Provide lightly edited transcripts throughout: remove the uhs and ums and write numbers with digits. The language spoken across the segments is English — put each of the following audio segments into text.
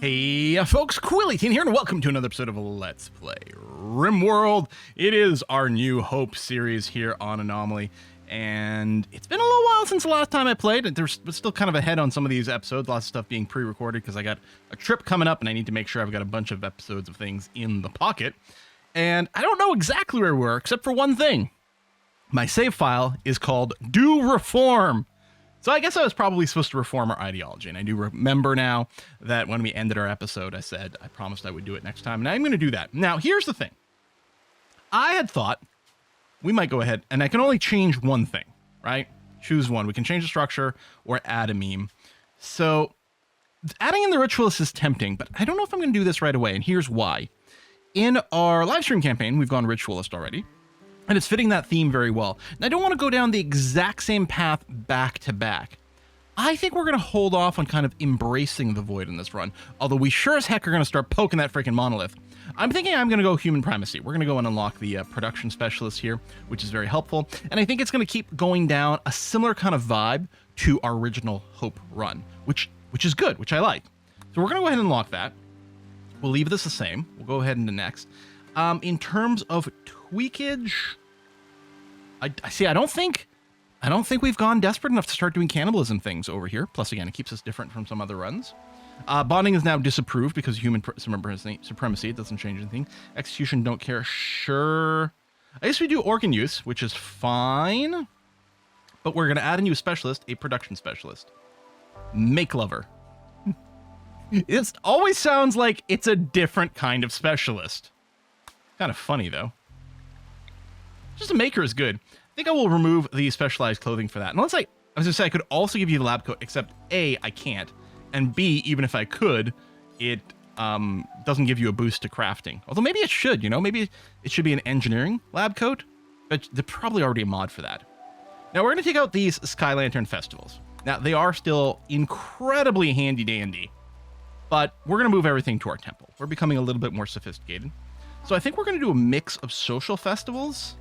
Hey folks, Quilly18 here, and welcome to another episode of Let's Play RimWorld. It is our New Hope series here on Anomaly, and it's been a little while since the last time I played. There's still kind of ahead on some of these episodes, lots of stuff being pre-recorded because I got a trip coming up and I need to make sure I've got a bunch of episodes of things in the pocket. And I don't know exactly where we were, except for one thing. My save file is called Do Reform. So I guess I was probably supposed to reform our ideology, and I do remember now that when we ended our episode, I said I promised I would do it next time, and I'm going to do that. Now, here's the thing. I had thought we might go ahead, and I can only change one thing, right? Choose one. We can change the structure or add a meme. So adding in the ritualist is tempting, but I don't know if I'm going to do this right away, and here's why. In our live stream campaign, we've gone ritualist already. And it's fitting that theme very well. And I don't want to go down the exact same path back to back. I think we're going to hold off on kind of embracing the void in this run. Although we sure as heck are going to start poking that freaking monolith. I'm thinking I'm going to go human primacy. We're going to go and unlock the production specialist here, which is very helpful. And I think it's going to keep going down a similar kind of vibe to our original Hope run, which is good, which I like. So we're going to go ahead and unlock that. We'll leave this the same. We'll go ahead into next. In terms of tweakage, I don't think we've gone desperate enough to start doing cannibalism things over here. Plus, again, it keeps us different from some other runs. Bonding is now disapproved because of human supremacy. It doesn't change anything. Execution, don't care. Sure. I guess we do organ use, which is fine. But we're going to add a new specialist, a production specialist. Make lover. It always sounds like it's a different kind of specialist. Kind of funny, though. Just a maker is good. I think I will remove the specialized clothing for that. And let's say, I was going to say, I could also give you the lab coat, except A, I can't. And B, even if I could, it doesn't give you a boost to crafting. Although maybe it should, you know? Maybe it should be an engineering lab coat. But there's probably already a mod for that. Now, we're going to take out these Sky Lantern festivals. Now, they are still incredibly handy-dandy. But we're going to move everything to our temple. We're becoming a little bit more sophisticated. So I think we're going to do a mix of social festivals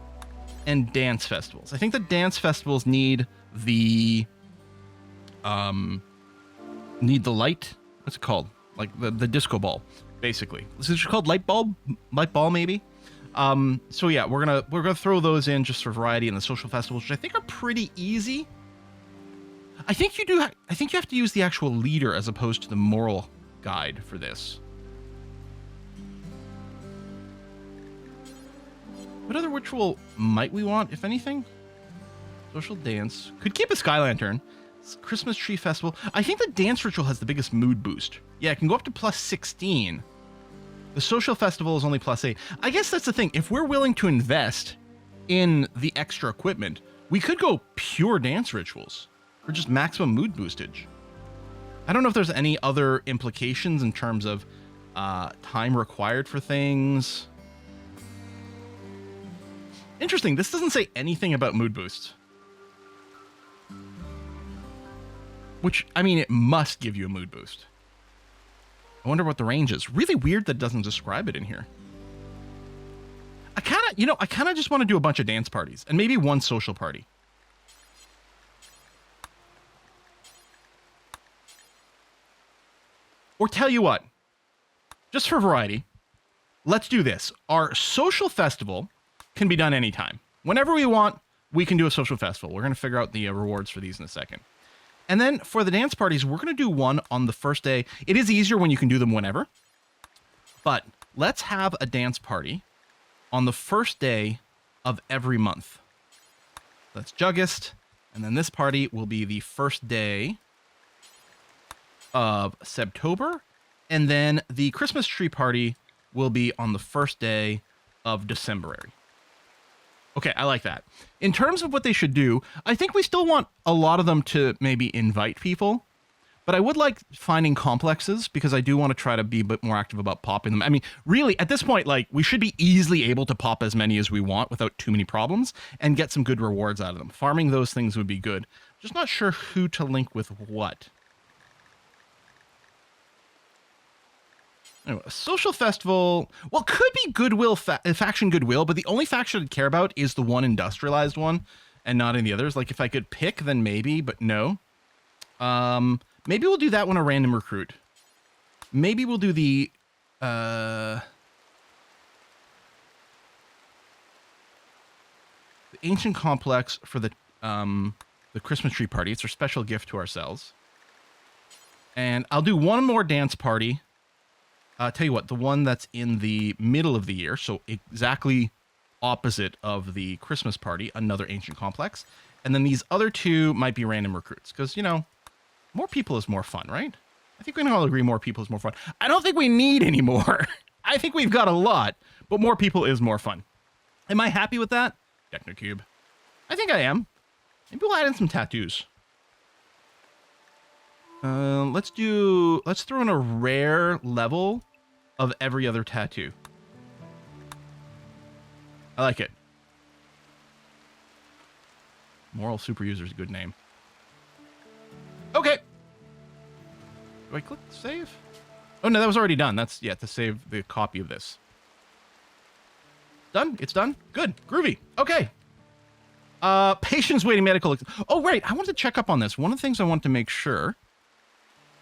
and dance festivals. I think the dance festivals need the light. What's it called? Like the disco ball, basically. Is it called light ball maybe? So yeah, we're gonna throw those in just for variety in the social festivals, which I think are pretty easy. I think you have to use the actual leader as opposed to the moral guide for this. What other ritual might we want, if anything? Social dance. Could keep a Sky Lantern. Christmas tree festival. I think the dance ritual has the biggest mood boost. Yeah, it can go up to plus 16. The social festival is only plus 8. I guess that's the thing. If we're willing to invest in the extra equipment, we could go pure dance rituals for just maximum mood boostage. I don't know if there's any other implications in terms of time required for things. Interesting, this doesn't say anything about mood boosts. Which, I mean, it must give you a mood boost. I wonder what the range is. Really weird that it doesn't describe it in here. I kind of just want to do a bunch of dance parties and maybe one social party. Or tell you what, just for variety, let's do this. Our social festival can be done anytime. Whenever we want, we can do a social festival. We're going to figure out the rewards for these in a second. And then for the dance parties, we're going to do one on the first day. It is easier when you can do them whenever. But let's have a dance party on the first day of every month. That's Juggist. And then this party will be the first day of September. And then the Christmas tree party will be on the first day of December. Okay, I like that. In terms of what they should do, I think we still want a lot of them to maybe invite people, but I would like finding complexes because I do want to try to be a bit more active about popping them. I mean, really, at this point, like, we should be easily able to pop as many as we want without too many problems and get some good rewards out of them. Farming those things would be good. Just not sure who to link with what. Anyway, a social festival, well, could be Goodwill, faction Goodwill, but the only faction I'd care about is the one industrialized one and not any others. Like, if I could pick, then maybe, but no. Maybe we'll do that one a random recruit. Maybe we'll do the ancient complex for the Christmas tree party. It's our special gift to ourselves. And I'll do one more dance party. Tell you what, the one that's in the middle of the year, so exactly opposite of the Christmas party, another ancient complex. And then these other two might be random recruits, because, you know, more people is more fun, right? I think we can all agree more people is more fun. I don't think we need any more. I think we've got a lot, but more people is more fun. Am I happy with that? Technocube. I think I am. Maybe we'll add in some tattoos. Let's throw in a rare level of every other tattoo. I like it. Moral Super User is a good name. Okay. Do I click save? Oh no, that was already done. That's, yeah, to save the copy of this. Done? It's done? Good. Groovy. Okay. Patients waiting medical. Oh, right. I wanted to check up on this. One of the things I wanted to make sure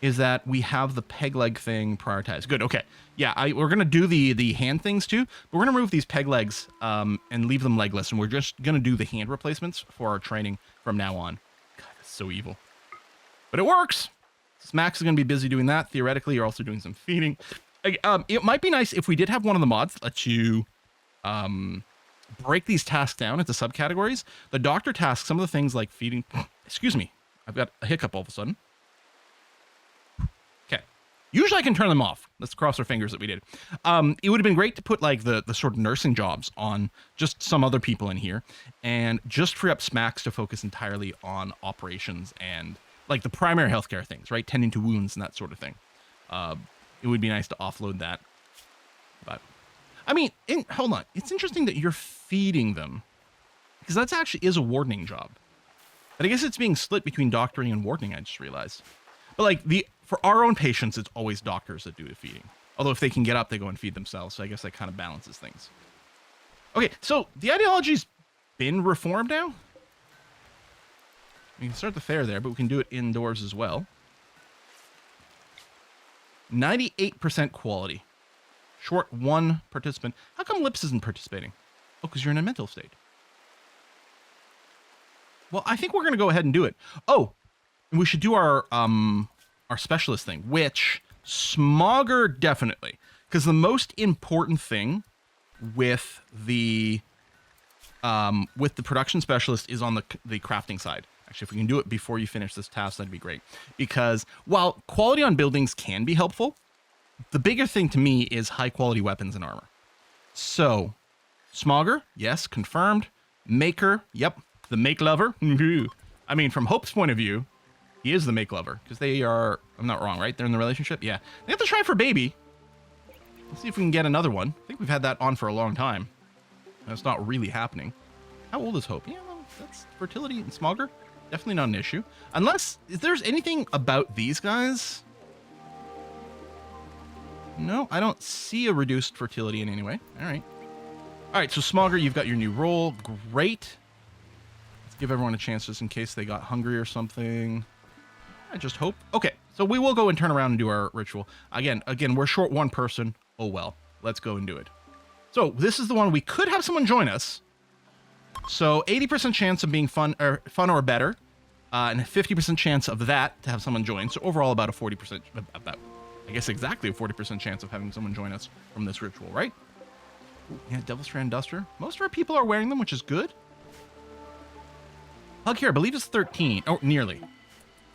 is that we have the peg leg thing prioritized. Good. Okay. Yeah, we're going to do the hand things too, but we're going to remove these peg legs and leave them legless, and we're just going to do the hand replacements for our training from now on. God, that's so evil. But it works. Max is going to be busy doing that. Theoretically, you're also doing some feeding. It might be nice if we did have one of the mods let you break these tasks down into subcategories. The doctor task, some of the things like feeding... Excuse me. I've got a hiccup all of a sudden. Okay. Usually I can turn them off. Let's cross our fingers that we did. It would have been great to put like the sort of nursing jobs on just some other people in here and just free up Smacks to focus entirely on operations and like the primary healthcare things, right? Tending to wounds and that sort of thing. It would be nice to offload that. But I mean, hold on. It's interesting that you're feeding them because that's actually is a wardening job. But I guess it's being split between doctoring and wardening, I just realized. But like for our own patients, it's always doctors that do the feeding. Although if they can get up, they go and feed themselves. So I guess that kind of balances things. Okay, so the ideology's been reformed now. We can start the fair there, but we can do it indoors as well. 98% quality. Short one participant. How come Lips isn't participating? Oh, because you're in a mental state. Well, I think we're going to go ahead and do it. Oh, and we should do our specialist thing, which Smogger definitely. Because the most important thing with the production specialist is on the crafting side. Actually, if we can do it before you finish this task, that'd be great. Because while quality on buildings can be helpful, the bigger thing to me is high quality weapons and armor. So, Smogger, yes, confirmed. Maker, yep, the make lover. I mean, from Hope's point of view, he is the make lover because they are. I'm not wrong, right? They're in the relationship. Yeah, they have to try for baby. Let's see if we can get another one. I think we've had that on for a long time. That's not really happening. How old is Hope? Yeah, well, that's fertility and Smogger. Definitely not an issue. Unless, if there's anything about these guys... No, I don't see a reduced fertility in any way. All right. All right, so Smogger, you've got your new role. Great. Let's give everyone a chance just in case they got hungry or something. I just hope. Okay, so we will go and turn around and do our ritual. Again, we're short one person. Oh, well. Let's go and do it. So this is the one we could have someone join us. So 80% chance of being fun or better, and a 50% chance of that to have someone join. So overall, about a 40%, I guess exactly a 40% chance of having someone join us from this ritual, right? Ooh, yeah, Devil Strand Duster. Most of our people are wearing them, which is good. Hug here, I believe it's 13. Oh, nearly.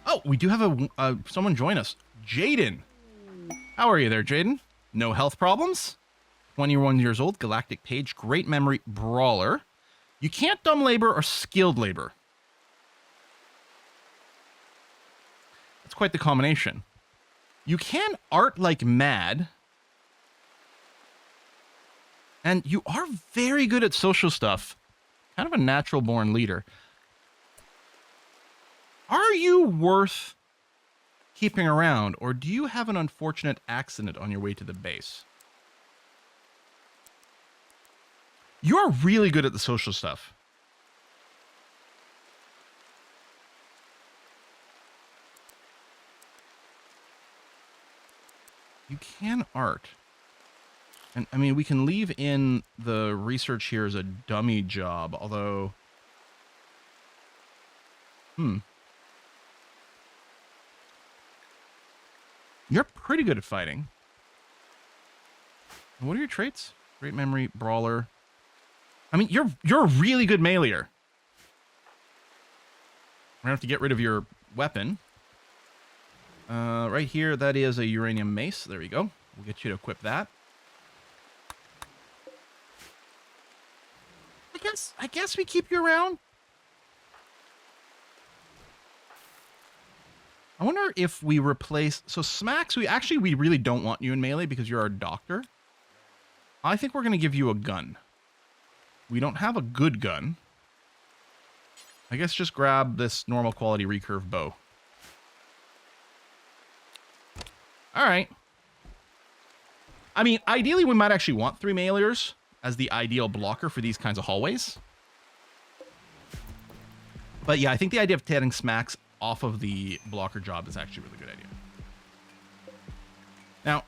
Oh, we do have someone join us. Jaden. How are you there, Jaden? No health problems? 21 years old, Galactic Page, great memory, brawler. You can't dumb labor or skilled labor. That's quite the combination. You can art like mad. And you are very good at social stuff. Kind of a natural born leader. Are you worth keeping around, or do you have an unfortunate accident on your way to the base? You're really good at the social stuff. You can art. And, I mean, we can leave in the research here as a dummy job, although... You're pretty good at fighting. What are your traits? Great memory, brawler. I mean, you're a really good meleeer. I'm gonna have to get rid of your weapon. Right here, that is a uranium mace. There we go. We'll get you to equip that. I guess we keep you around. I wonder if we replace... So Smacks, we really don't want you in melee because you're our doctor. I think we're going to give you a gun. We don't have a good gun. I guess just grab this normal quality recurve bow. Alright. I mean, ideally we might actually want 3 meleeers as the ideal blocker for these kinds of hallways. But yeah, I think the idea of getting Smacks off of the blocker job is actually a really good idea. Now,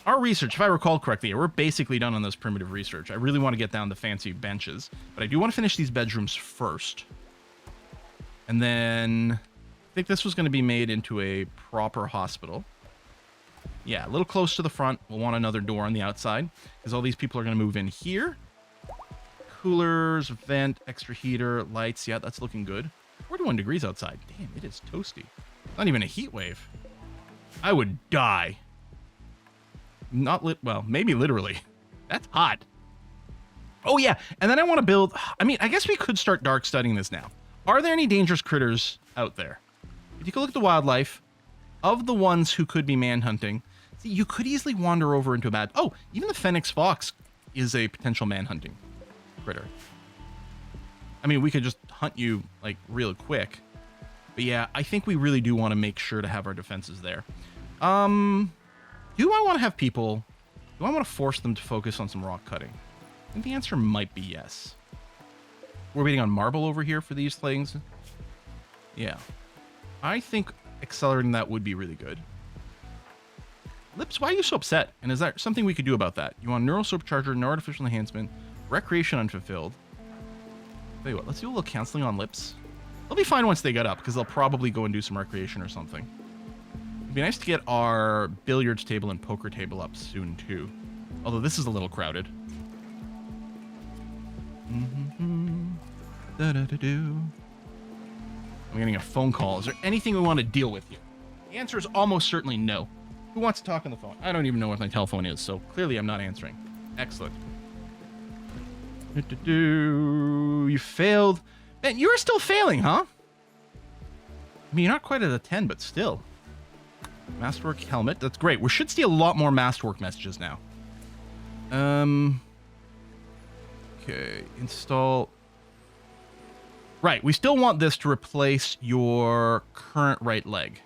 our research, if I recall correctly, we're basically done on this primitive research. I really want to get down the fancy benches, but I do want to finish these bedrooms first. And then I think this was going to be made into a proper hospital. Yeah, a little close to the front. We'll want another door on the outside because all these people are going to move in here. Coolers, vent, extra heater, lights. Yeah, that's looking good. 41 degrees outside. Damn, it is toasty. Not even a heat wave. I would die. Not lit. Well, maybe literally. That's hot. Oh, yeah. And then I want to build... I mean, I guess we could start dark studying this now. Are there any dangerous critters out there? If you take a look at the wildlife, of the ones who could be manhunting, see, you could easily wander over into a bad... Oh, even the Phoenix Fox is a potential manhunting critter. I mean, we could just hunt you, like, real quick. But yeah, I think we really do want to make sure to have our defenses there. Do I want to have people... Do I want to force them to focus on some rock cutting? I think the answer might be yes. We're waiting on marble over here for these things. Yeah. I think accelerating that would be really good. Lips, why are you so upset? And is there something we could do about that? You want neural supercharger, no artificial enhancement, recreation unfulfilled. Tell you what, let's do a little counseling on Lips. They'll be fine once they get up, because they'll probably go and do some recreation or something. It'd be nice to get our billiards table and poker table up soon, too. Although this is a little crowded. I'm getting a phone call. Is there anything we want to deal with here? The answer is almost certainly no. Who wants to talk on the phone? I don't even know what my telephone is, so clearly I'm not answering. Excellent. You failed. Man, you are still failing, huh? I mean, you're not quite at a 10, but still. Masterwork helmet. That's great. We should see a lot more Masterwork messages now. Okay. Install. Right. We still want this to replace your current right leg.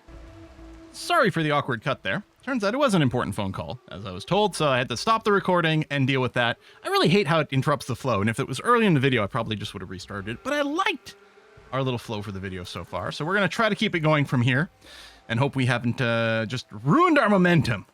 Sorry for the awkward cut there. Turns out it was an important phone call, as I was told, so I had to stop the recording and deal with that. I really hate how it interrupts the flow, and if it was early in the video, I probably just would have restarted it, but I liked our little flow for the video so far, so we're going to try to keep it going from here, and hope we haven't just ruined our momentum.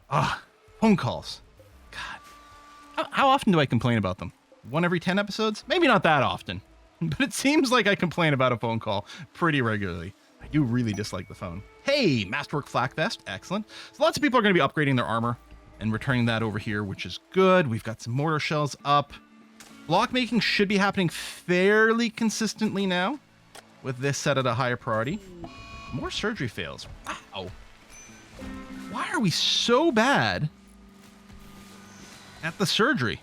Phone calls. God. How often do I complain about them? 1 every 10 episodes? Maybe not that often, but it seems like I complain about a phone call pretty regularly. I do really dislike the phone. Hey, Masterwork Flak Vest. Excellent. So lots of people are going to be upgrading their armor and returning that over here, which is good. We've got some mortar shells up. Block making should be happening fairly consistently now with this set at a higher priority. More surgery fails. Wow. Why are we so bad at the surgery?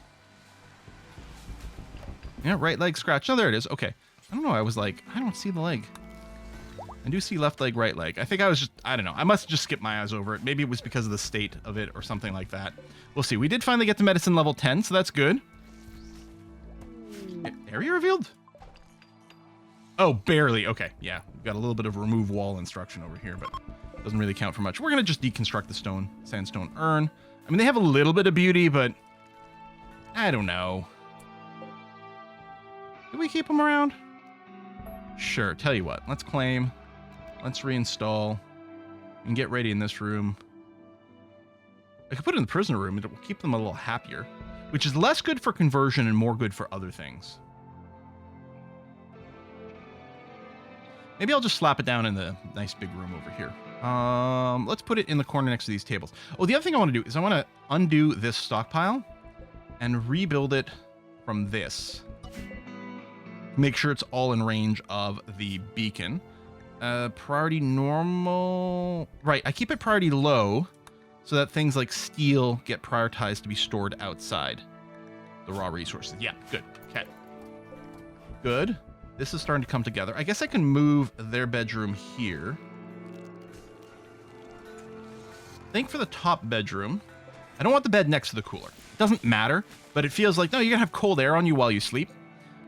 Yeah, right leg scratch. Oh, there it is. Okay. I don't know. I was like, I don't see the leg. I do see left leg, right leg. I think I was just, I don't know. I must have just skipped my eyes over it. Maybe it was because of the state of it or something like that. We'll see. We did finally get to medicine level 10, so that's good. Area revealed? Oh, barely. Okay, yeah. We've got a little bit of remove wall instruction over here, but doesn't really count for much. We're going to just deconstruct the sandstone urn. I mean, they have a little bit of beauty, but I don't know. Do we keep them around? Sure. Tell you what. Let's claim. Let's reinstall and get ready in this room. I could put it in the prisoner room. It will keep them a little happier, which is less good for conversion and more good for other things. Maybe I'll just slap it down in the nice big room over here. Let's put it in the corner next to these tables. Oh, the other thing I want to do is I want to undo this stockpile and rebuild it from this. Make sure it's all in range of the beacon. Priority normal. Right, I keep it priority low so that things like steel get prioritized to be stored outside the raw resources. Yeah, good. Okay. Good. This is starting to come together. I guess I can move their bedroom here. I think for the top bedroom, I don't want the bed next to the cooler. It doesn't matter, but it feels like, no, you're going to have cold air on you while you sleep.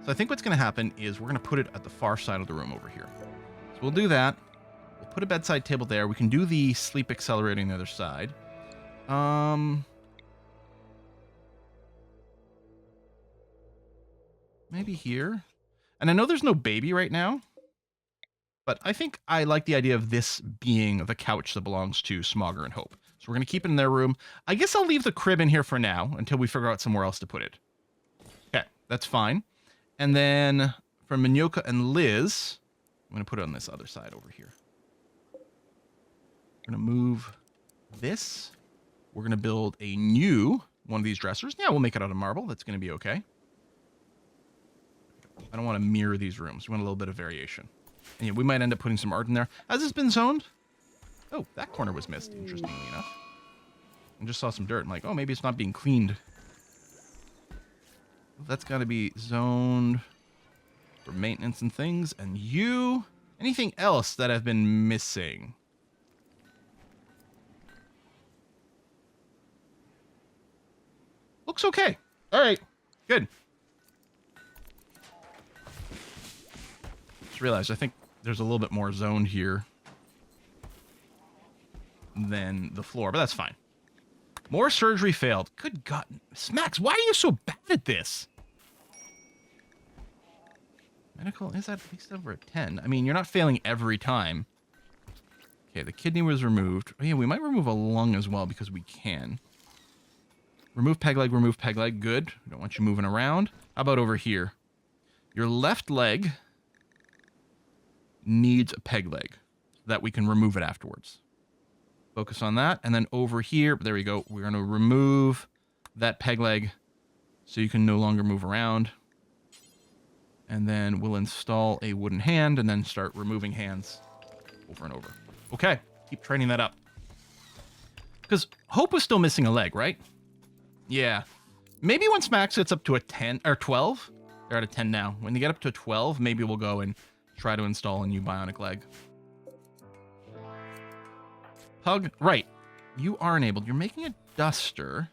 So I think what's going to happen is we're going to put it at the far side of the room over here. So we'll do that. We'll put a bedside table there. We can do the sleep accelerator on the other side. Maybe here. And I know there's no baby right now, but I think I like the idea of this being the couch that belongs to Smogger and Hope. So we're going to keep it in their room. I guess I'll leave the crib in here for now until we figure out somewhere else to put it. Okay, that's fine. And then for Minyoka and Liz, I'm going to put it on this other side over here. We're going to move this. We're going to build a new one of these dressers. Yeah, we'll make it out of marble. That's going to be okay. I don't want to mirror these rooms. We want a little bit of variation. And yeah, we might end up putting some art in there. Has this been zoned? Oh, that corner was missed, interestingly enough. I just saw some dirt. I'm like, oh, maybe it's not being cleaned. That's got to be zoned for maintenance and things. And you, anything else that I've been missing? Looks okay. All right, good. Just realized I think there's a little bit more zoned here than the floor, but that's fine. More surgery failed. Good God. Smacks, why are you so bad at this? Medical is at least over a 10. I mean, you're not failing every time. Okay, the kidney was removed. Oh, yeah, we might remove a lung as well because we can. Remove peg leg, remove peg leg. Good. We don't want you moving around. How about over here? Your left leg needs a peg leg so that we can remove it afterwards. Focus on that. And then over here, there we go. We're going to remove that peg leg so you can no longer move around. And then we'll install a wooden hand and then start removing hands over and over. Okay, keep training that up. Because Hope was still missing a leg, right? Yeah. Maybe once Max gets up to a 10 or 12, they're at a 10 now. When you get up to 12, maybe we'll go and try to install a new bionic leg. Pug, right. You are enabled. You're making a duster.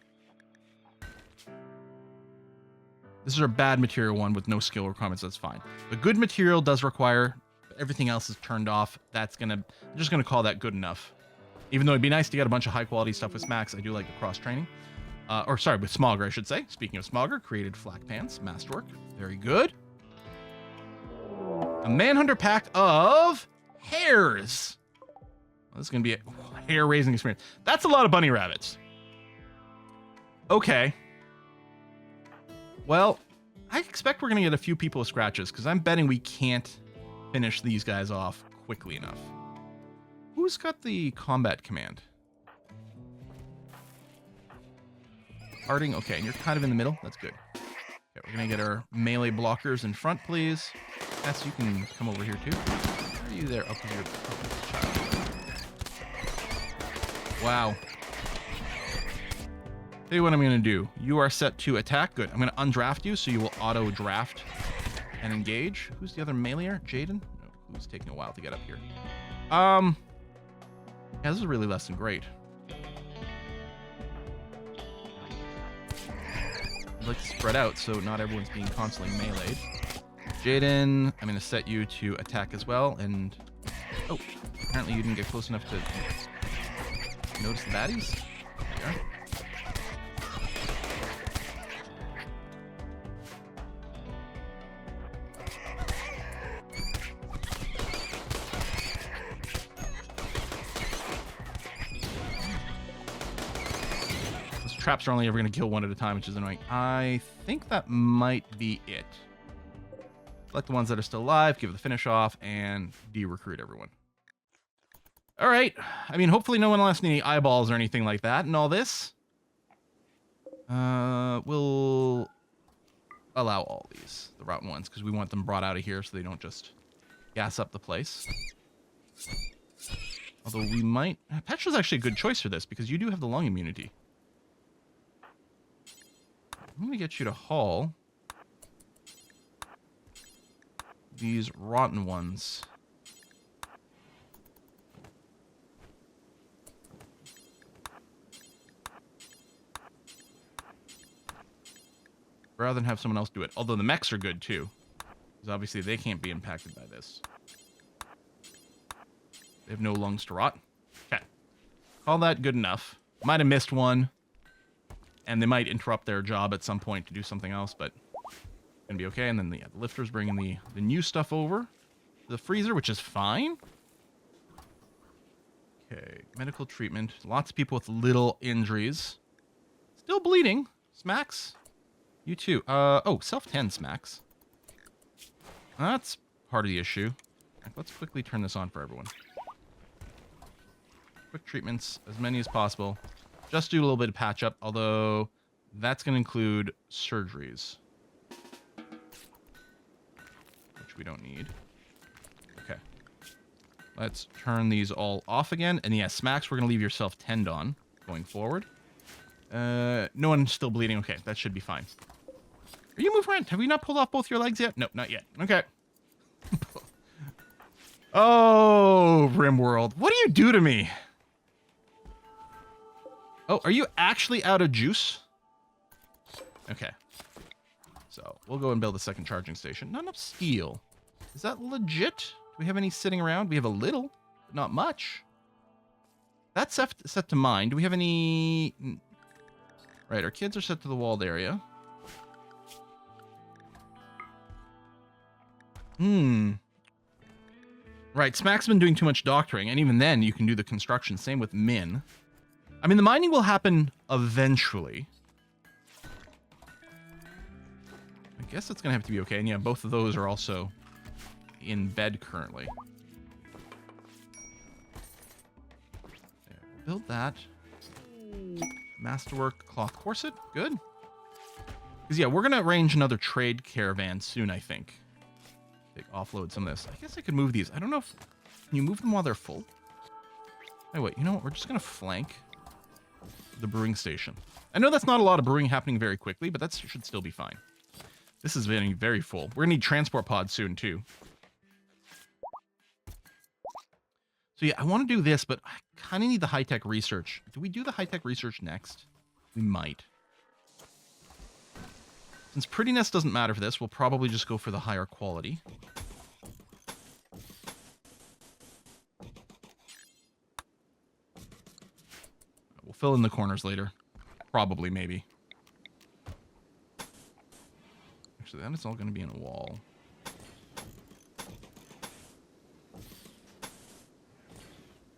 This is our bad material one with no skill requirements. That's fine. The good material does require, everything else is turned off. That's gonna, I'm just gonna call that good enough. Even though it'd be nice to get a bunch of high quality stuff with Max, I do like the cross training. Or sorry, with Smogger, I should say. Speaking of Smogger, created flak pants, masterwork. Very good. A Manhunter pack of hares. Well, this is going to be a hair-raising experience. That's a lot of bunny rabbits. Okay. Well, I expect we're going to get a few people with scratches, because I'm betting we can't finish these guys off quickly enough. Who's got the combat command? Arting, okay, and you're kind of in the middle. That's good. Okay, we're going to get our melee blockers in front, please. Yes, you can come over here, too. Why are you there? Up here. Wow. Tell you what I'm going to do. You are set to attack. Good. I'm going to undraft you, so you will auto-draft and engage. Who's the other meleeer? Jaden? No, who's taking a while to get up here. Yeah, this is really less than great. I'd like to spread out so not everyone's being constantly meleeed. Jaden, I'm going to set you to attack as well, and... Oh, apparently you didn't get close enough to notice the baddies. There you are. traps are only ever going to kill one at a time, which is annoying. I think that might be it. Select the ones that are still alive, give the finish off, and de-recruit everyone. All right. I mean, hopefully no one lost any eyeballs or anything like that and all this. We'll allow all these, the rotten ones, because we want them brought out of here so they don't just gas up the place. Although we might... Petra's actually a good choice for this, because you do have the lung immunity. I'm going to get you to haul these rotten ones. Rather than have someone else do it. Although the mechs are good, too. Because obviously they can't be impacted by this. They have no lungs to rot. Okay. Call that good enough. Might have missed one. And they might interrupt their job at some point to do something else, but gonna be okay. And then the lifters bringing the new stuff over to the freezer, which is fine. Okay, medical treatment. Lots of people with little injuries. Still bleeding. Smacks. You too. Oh, self-10 smacks. That's part of the issue. Let's quickly turn this on for everyone. Quick treatments, as many as possible. Just do a little bit of patch up, although that's going to include surgeries, which we don't need. Okay. Let's turn these all off again. And yeah, smacks, we're going to leave yourself tend on going forward. No one's still bleeding. Okay, that should be fine. Are you moving around? Have we not pulled off both your legs yet? No, not yet. Okay. Oh, RimWorld. What do you do to me? Oh, are you actually out of juice? Okay. So, we'll go and build a second charging station. Not enough steel. Is that legit? Do we have any sitting around? We have a little, but not much. That's set to mine. Do we have any... Right, our kids are set to the walled area. Right, Smack's been doing too much doctoring, and even then, you can do the construction. Same with Min. I mean, the mining will happen eventually. I guess it's going to have to be okay. And yeah, both of those are also in bed currently. There, we'll build that. Masterwork cloth corset. Good. Because yeah, we're going to arrange another trade caravan soon, I think. Offload some of this. I guess I could move these. I don't know if... Can you move them while they're full? Oh, wait. You know what? We're just going to flank the brewing station. I know that's not a lot of brewing happening very quickly, but that should still be fine. This is getting very full. We're going to need transport pods soon, too. So, yeah, I want to do this, but I kind of need the high-tech research. Do we do the high-tech research next? We might. Since prettiness doesn't matter for this, we'll probably just go for the higher quality. We'll fill in the corners later. Probably, maybe. Actually, that is all going to be in a wall.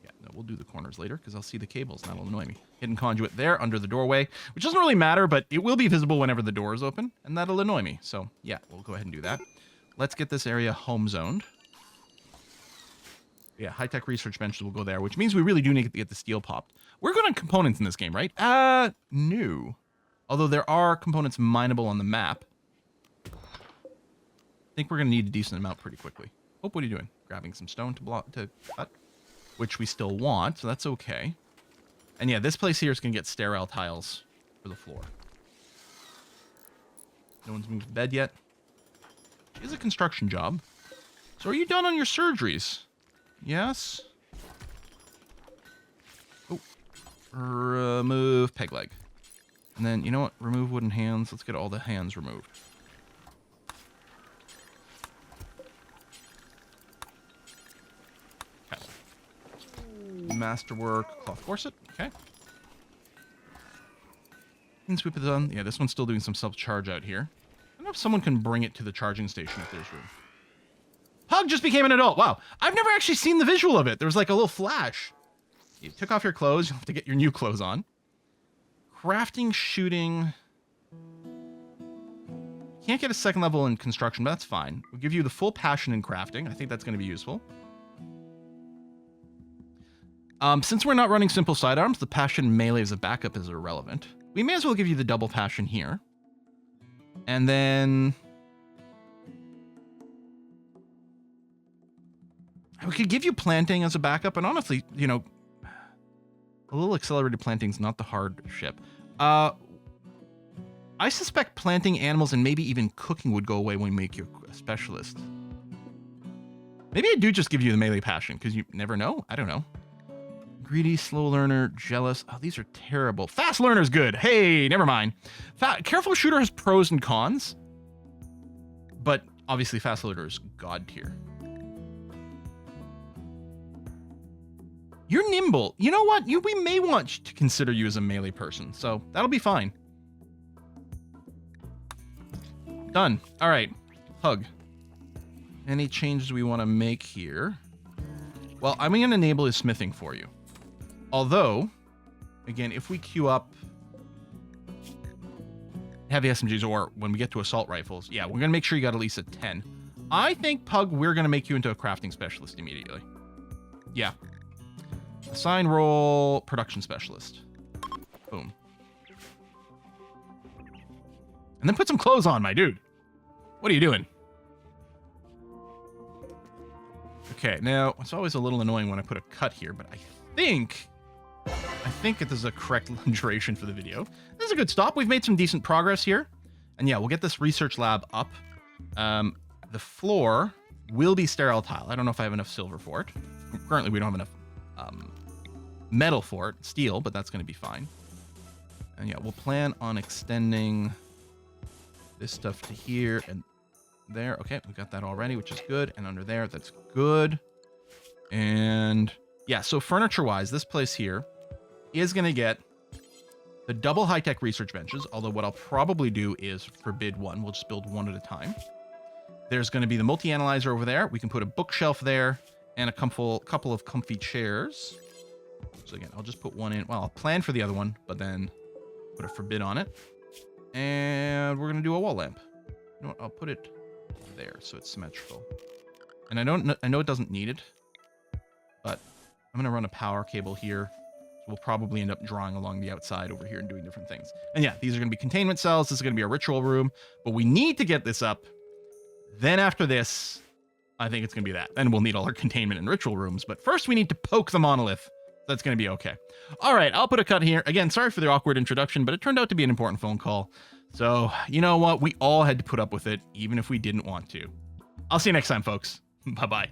Yeah, no, we'll do the corners later, because I'll see the cables, and that'll annoy me. Hidden conduit there, under the doorway, which doesn't really matter, but it will be visible whenever the door is open, and that'll annoy me. So, yeah, we'll go ahead and do that. Let's get this area home zoned. Yeah, high-tech research benches will go there, which means we really do need to get the steel popped. We're good on components in this game, right? No. Although there are components mineable on the map. I think we're going to need a decent amount pretty quickly. Oh, what are you doing? Grabbing some stone to cut, which we still want, so that's okay. And yeah, this place here is going to get sterile tiles for the floor. No one's moved the bed yet. It is a construction job. So are you done on your surgeries? Yes. Oh. Remove peg leg. And then, you know what? Remove wooden hands. Let's get all the hands removed. Okay. Masterwork cloth corset. Okay. Clean sweep is done. Yeah, this one's still doing some self-charge out here. I don't know if someone can bring it to the charging station if there's room. Pug just became an adult. Wow. I've never actually seen the visual of it. There was like a little flash. You took off your clothes. You have to get your new clothes on. Crafting, shooting. Can't get a second level in construction, but that's fine. We'll give you the full passion in crafting. I think that's going to be useful. Since we're not running simple sidearms, the passion melee as a backup is irrelevant. We may as well give you the double passion here. And then we could give you planting as a backup, and honestly, you know, a little accelerated planting is not the hard ship. I suspect planting animals and maybe even cooking would go away when we make you a specialist. Maybe I do just give you the melee passion, because you never know. I don't know. Greedy, slow learner, jealous. Oh, these are terrible. Fast learner's good. Hey, never mind. Careful shooter has pros and cons, but obviously fast learner is god tier. You're nimble. You know what? We may want to consider you as a melee person, so that'll be fine. Done. All right. Hug. Any changes we want to make here? Well, I'm going to enable his smithing for you. Although, again, if we queue up heavy SMGs, or when we get to assault rifles, yeah, we're going to make sure you got at least a 10. I think, Pug, we're going to make you into a crafting specialist immediately. Yeah. Assign role, production specialist. Boom. And then put some clothes on, my dude. What are you doing? Okay, now, it's always a little annoying when I put a cut here, but I think this is a correct duration for the video. This is a good stop. We've made some decent progress here. And yeah, we'll get this research lab up. The floor will be sterile tile. I don't know if I have enough silver for it. Currently, we don't have enough metal for it, steel, but that's going to be fine. And yeah, we'll plan on extending this stuff to here and there. Okay, we got that already, which is good. And under there, that's good. And yeah, so furniture-wise, this place here is going to get the double high-tech research benches, although what I'll probably do is forbid one. We'll just build one at a time. There's going to be the multi-analyzer over there. We can put a bookshelf there and a couple of comfy chairs. So again, I'll just put one in. Well, I'll plan for the other one, but then put a forbid on it. And we're going to do a wall lamp. You know what? I'll put it there so it's symmetrical. And I know it doesn't need it, but I'm going to run a power cable here. So we'll probably end up drawing along the outside over here and doing different things. And yeah, these are going to be containment cells. This is going to be a ritual room, but we need to get this up. Then after this, I think it's going to be that. Then we'll need all our containment and ritual rooms. But first we need to poke the monolith. That's going to be okay. All right, I'll put a cut here. Again, sorry for the awkward introduction, but it turned out to be an important phone call. So, you know what? We all had to put up with it, even if we didn't want to. I'll see you next time, folks. Bye-bye.